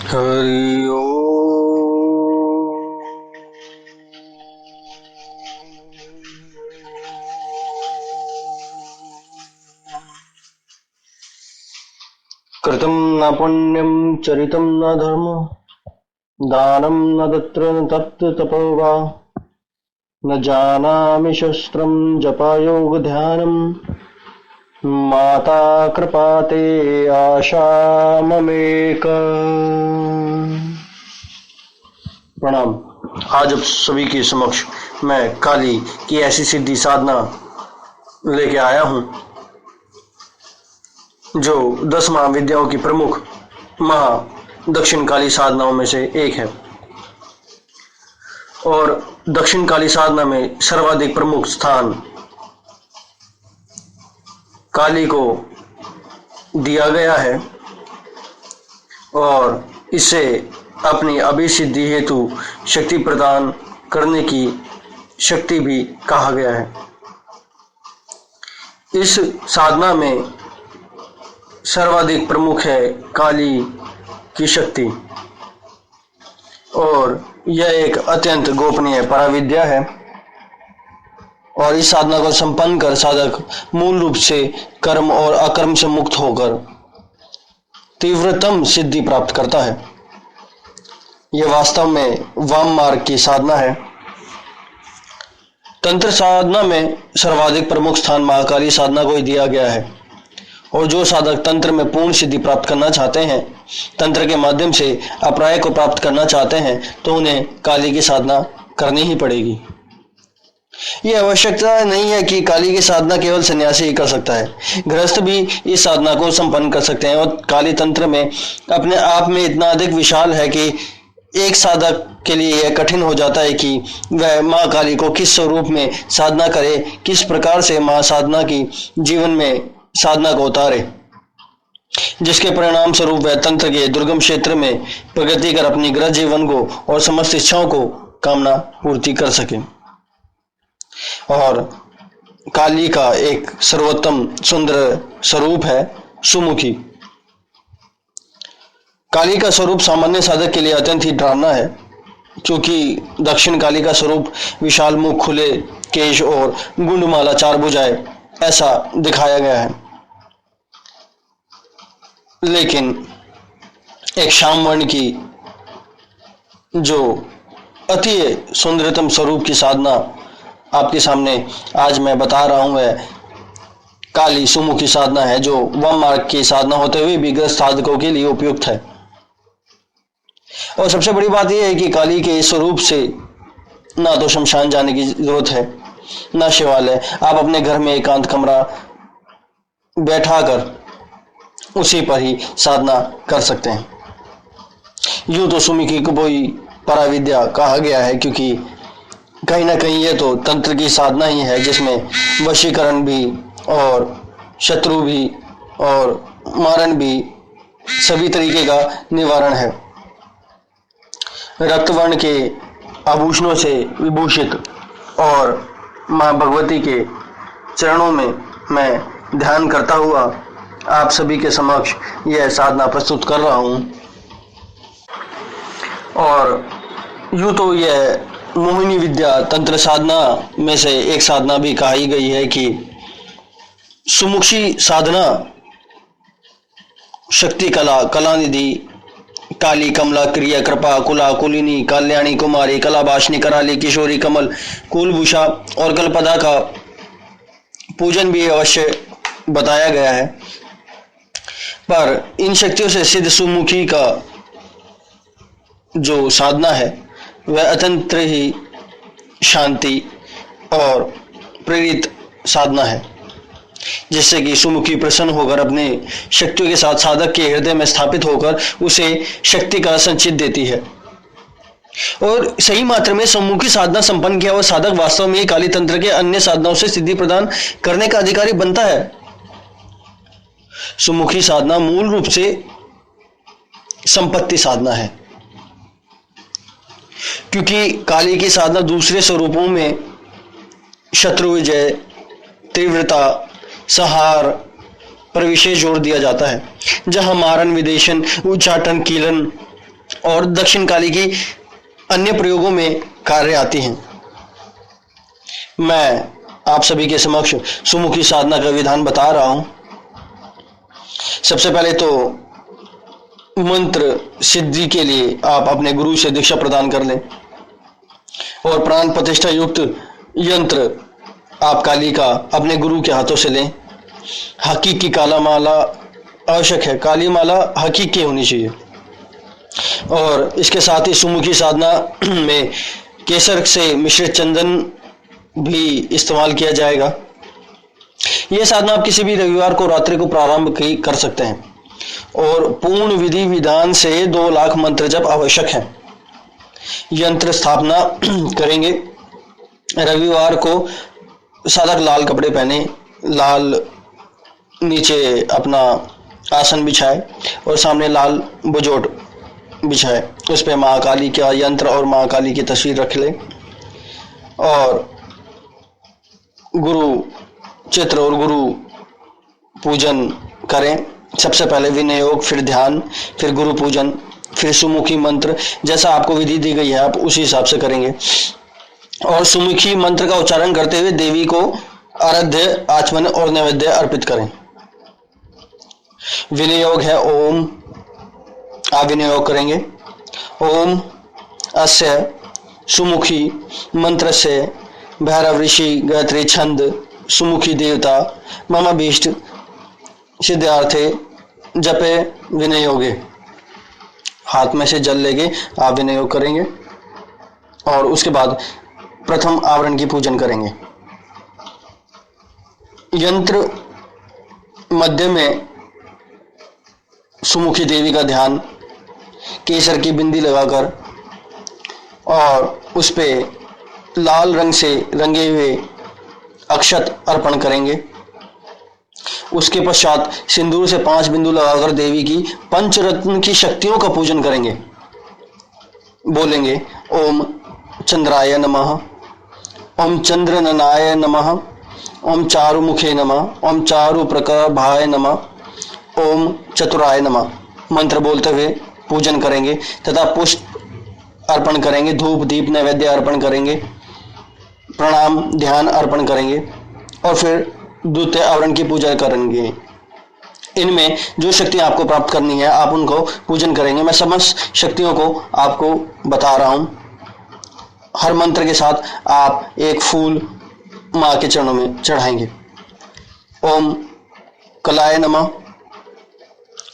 हरि ओम। कृतं न पुण्यं चरितं न धर्म, दानं न तत्र न तप्त तपो वा, न जानामि शस्त्रं जपायोग ध्यानं, माता कृपाते आशा ममेक। प्रणाम। आज आप सभी के समक्ष मैं काली की ऐसी सिद्धि साधना लेके आया हूं जो 10 महाविद्याओं की प्रमुख महा दक्षिण काली साधनाओं में से एक है और दक्षिण काली साधना में सर्वाधिक प्रमुख स्थान काली को दिया गया है और इसे अपनी अभिसिद्धि हेतु शक्ति प्रदान करने की शक्ति भी कहा गया है। इस साधना में सर्वाधिक प्रमुख है काली की शक्ति और यह एक अत्यंत गोपनीय पराविद्या है और इस साधना को संपन्न कर साधक मूल रूप से कर्म और अकर्म से मुक्त होकर तीव्रतम सिद्धि प्राप्त करता है। यह वास्तव में वाम मार्ग की साधना है। तंत्र साधना में सर्वाधिक प्रमुख स्थान महाकाली साधना को ही दिया गया है और जो साधक तंत्र में पूर्ण सिद्धि प्राप्त करना चाहते हैं, तंत्र के माध्यम से अपराय को प्राप्त करना चाहते हैं, तो उन्हें काली की साधना करनी ही पड़ेगी। यह आवश्यकता नहीं है कि काली की साधना केवल सन्यासी ही कर सकता है, गृहस्थ भी इस साधना को संपन्न कर सकते हैं और काली तंत्र में अपने आप में इतना अधिक विशाल है कि एक साधक के लिए यह कठिन हो जाता है कि वह माँ काली को किस स्वरूप में साधना करे, किस प्रकार से माँ साधना की जीवन में साधना को उतारे, जिसके परिणाम स्वरूप वह तंत्र के दुर्गम क्षेत्र में प्रगति कर अपनी गृह जीवन को और समस्त इच्छाओं को कामना पूर्ति कर सके। और काली का एक सर्वोत्तम सुंदर स्वरूप है सुमुखी। काली का स्वरूप सामान्य साधक के लिए अत्यंत ही डरावना है क्योंकि दक्षिण काली का स्वरूप विशाल मुख, खुले केश और गुंडमाला 4 भुजाएं ऐसा दिखाया गया है। लेकिन एक श्याम वर्ण की जो अति सुंदरतम स्वरूप की साधना आपके सामने आज मैं बता रहा हूं, वह काली सुमुखी साधना है जो वाम मार्ग की साधना होते हुए भी गृहस्थ साधकों के लिए उपयुक्त है। और सबसे बड़ी बात यह है कि काली के इस स्वरूप से ना तो शमशान जाने की जरूरत है, ना शिवालय। आप अपने घर में एकांत कमरा बैठाकर उसी पर ही साधना कर सकते हैं। यूं तो सुमुखी को कोई पराविद्या कहा गया है क्योंकि कहीं ना कहीं ये तो तंत्र की साधना ही है जिसमें वशीकरण भी और शत्रु भी और मारण भी, सभी तरीके का निवारण है। रक्तवर्ण के आभूषणों से विभूषित और मां भगवती के चरणों में मैं ध्यान करता हुआ आप सभी के समक्ष यह साधना प्रस्तुत कर रहा हूं। और यूं तो यह मोहिनी विद्या तंत्र साधना में से एक साधना भी कही गई है कि सुमुखी साधना शक्ति कला, कलानिधि, काली, कमला, क्रिया, कृपा, कुला, कुलिनी, कल्याणी, कुमारी, कलाभाषिनी, कराली, किशोरी, कमल, कुलभूषा और कल्पदा का पूजन भी अवश्य बताया गया है। पर इन शक्तियों से सिद्ध सुमुखी का जो साधना है वह अत्यंत ही शांति और प्रेरित साधना है, जिससे कि सुमुखी प्रसन्न होकर अपने शक्तियों के साथ साधक के हृदय में स्थापित होकर उसे शक्ति का संचित देती है। और सही मात्रा में सम्मुखी साधना संपन्न किया हुआ साधक वास्तव में काली तंत्र के अन्य साधनाओं से सिद्धि प्रदान करने का अधिकारी बनता है। सुमुखी साधना मूल रूप से संपत्ति साधना है क्योंकि काली की साधना दूसरे स्वरूपों में शत्रु विजय, तीव्रता, संहार पर विशेष जोर दिया जाता है, जहां मारन, विदेशन, उच्चाटन, कीलन और दक्षिण काली की अन्य प्रयोगों में कार्य आती हैं। मैं आप सभी के समक्ष सुमुखी साधना का विधान बता रहा हूं। सबसे पहले तो मंत्र सिद्धि के लिए आप अपने गुरु से दीक्षा प्रदान कर लें और प्राण प्रतिष्ठा युक्त यंत्र आप काली का अपने गुरु के हाथों से लें। हकीकी काला माला आवश्यक है, काली माला हकीकी होनी चाहिए। और इसके साथ ही सुमुखी साधना में केसर से मिश्रित चंदन भी इस्तेमाल किया जाएगा। यह साधना आप किसी भी रविवार को रात्रि को प्रारंभ कर सकते हैं और पूर्ण विधि विधान से 2 लाख मंत्र जप आवश्यक है। यंत्र स्थापना करेंगे। रविवार को साधक लाल कपड़े पहने, लाल नीचे अपना आसन बिछाए और सामने लाल बुजोट बिछाए, उस पर माँ काली का यंत्र और माँ काली की तस्वीर रख ले और गुरु चित्र और गुरु पूजन करें। सबसे पहले विनय योग, फिर ध्यान, फिर गुरु पूजन, फिर सुमुखी मंत्र। जैसा आपको विधि दी गई है आप उसी हिसाब से करेंगे और सुमुखी मंत्र का उच्चारण करते हुए देवी को आराध्य, आचमन और नैवेद्य अर्पित करें। विनय योग है ओम, आप विनय योग करेंगे। ओम अस्य सुमुखी मंत्र से भैरव ऋषि गायत्री छंद सुमुखी देवता मम भीष्ट सिद्धार्थे जपे विनय योगे। हाथ में से जल लेके आप विनय योग करेंगे और उसके बाद प्रथम आवरण की पूजन करेंगे। यंत्र मध्य में सुमुखी देवी का ध्यान, केसर की बिंदी लगाकर और उस पे लाल रंग से रंगे हुए अक्षत अर्पण करेंगे। उसके पश्चात सिंदूर से 5 बिंदु लगाकर देवी की पंचरत्न की शक्तियों का पूजन करेंगे। बोलेंगे ओम चंद्राय नमः, ओम चंद्रननाय नमः, ओम चारुमुखे नमः, ओम चारु प्रकभाय नमः, ओम चतुराय नमः। मंत्र बोलते हुए पूजन करेंगे तथा पुष्प अर्पण करेंगे, धूप दीप नैवेद्य अर्पण करेंगे, प्रणाम ध्यान अर्पण करेंगे और फिर द्वितीय आवरण की पूजा करेंगे। इनमें जो शक्ति आपको प्राप्त करनी है आप उनको पूजन करेंगे। मैं समस्त शक्तियों को आपको बता रहा हूं। हर मंत्र के साथ आप एक फूल मां के चरणों में चढ़ाएंगे। ओम कलाय नमः,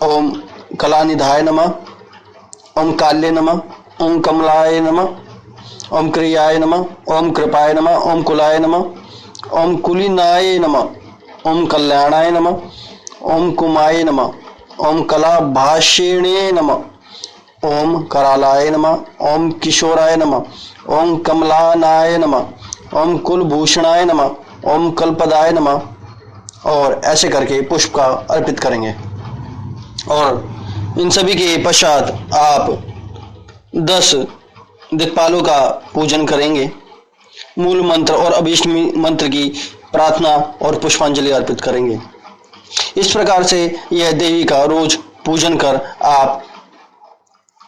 ओम कलानिधाय नमः, ओम काल्ये नमः, ओम कमलाय नमः, ओम क्रियाय नमः, ओम कृपाय नमः, ओम कुलाय नमः, ओम कुलीनाय नमः, ओम कल्याणाय नमः, ओम कुमाय नमः, ओम कलाभाषिणे नमः, ओम करालाय नमः, ओम किशोराय नमः, ओम कमलानाय नमः, ओम कुलभूषणाय नमः, ओम कल्पदाय नमः। और ऐसे करके पुष्प का अर्पित करेंगे और इन सभी के पश्चात आप 10 दिक्पालों का पूजन करेंगे। मूल मंत्र और अभीष्ट मंत्र की प्रार्थना और पुष्पांजलि अर्पित करेंगे। इस प्रकार से यह देवी का रोज पूजन कर आप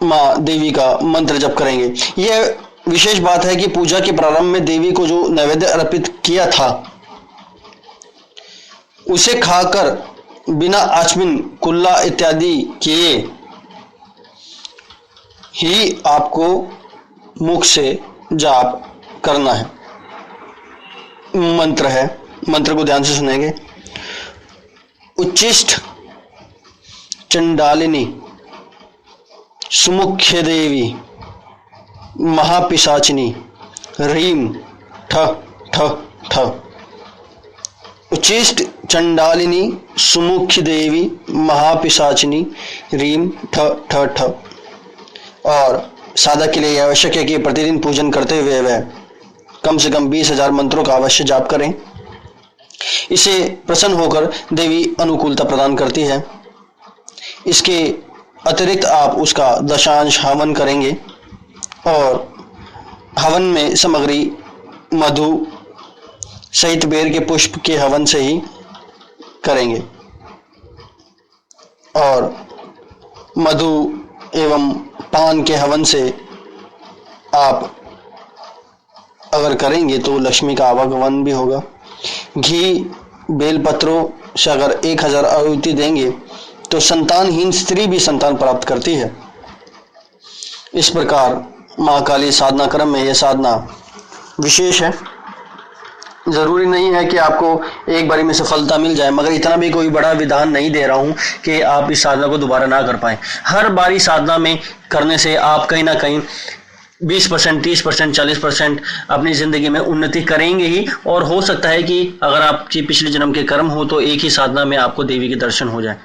मां देवी का मंत्र जप करेंगे। यह विशेष बात है कि पूजा के प्रारंभ में देवी को जो नैवेद्य अर्पित किया था उसे खाकर बिना आचमन कुल्ला इत्यादि किए ही आपको मुख से जाप करना है। मंत्र है, मंत्र को ध्यान से सुनेंगे। उच्चिष्ट चंडालिनी सुमुख्य देवी महापिशाचिनी ह्रीम ठ ठ ठ। उच्चिष्ट चंडालिनी सुमुख्य देवी महापिशाचिनी ह्रीम ठ ठ ठ। और साधक के लिए आवश्यक है कि प्रतिदिन पूजन करते हुए वह कम से कम 20,000 मंत्रों का अवश्य जाप करें। इसे प्रसन्न होकर देवी अनुकूलता प्रदान करती है। इसके अतिरिक्त आप उसका दशांश हवन करेंगे और हवन में सामग्री मधु सहित बेर के पुष्प के हवन से ही करेंगे और मधु एवं पान के हवन से आप अगर करेंगे तो लक्ष्मी का आवागमन भी होगा। घी बेलपत्रों से अगर 1000 आहुति देंगे तो संतानहीन स्त्री भी संतान प्राप्त करती है। इस प्रकार महाकाली साधना क्रम में यह साधना विशेष है। जरूरी नहीं है कि आपको एक बारी में सफलता मिल जाए, मगर इतना भी कोई बड़ा विधान नहीं दे रहा हूं कि आप इस साधना को दोबारा ना कर पाए। हर बारी साधना में करने से आप कहीं ना कहीं 20%, 30%, 40% अपनी जिंदगी में उन्नति करेंगे ही। और हो सकता है कि अगर आपकी पिछले जन्म के कर्म हो तो एक ही साधना में आपको देवी के दर्शन हो जाए।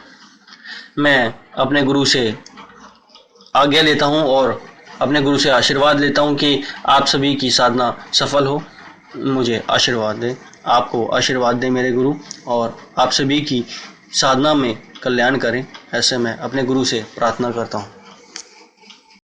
मैं अपने गुरु से आज्ञा लेता हूं और अपने गुरु से आशीर्वाद लेता हूं कि आप सभी की साधना सफल हो। मुझे आशीर्वाद दे, आपको आशीर्वाद दे मेरे गुरु, और आप सभी की साधना में कल्याण करें, ऐसे मैं अपने गुरु से प्रार्थना करता हूं।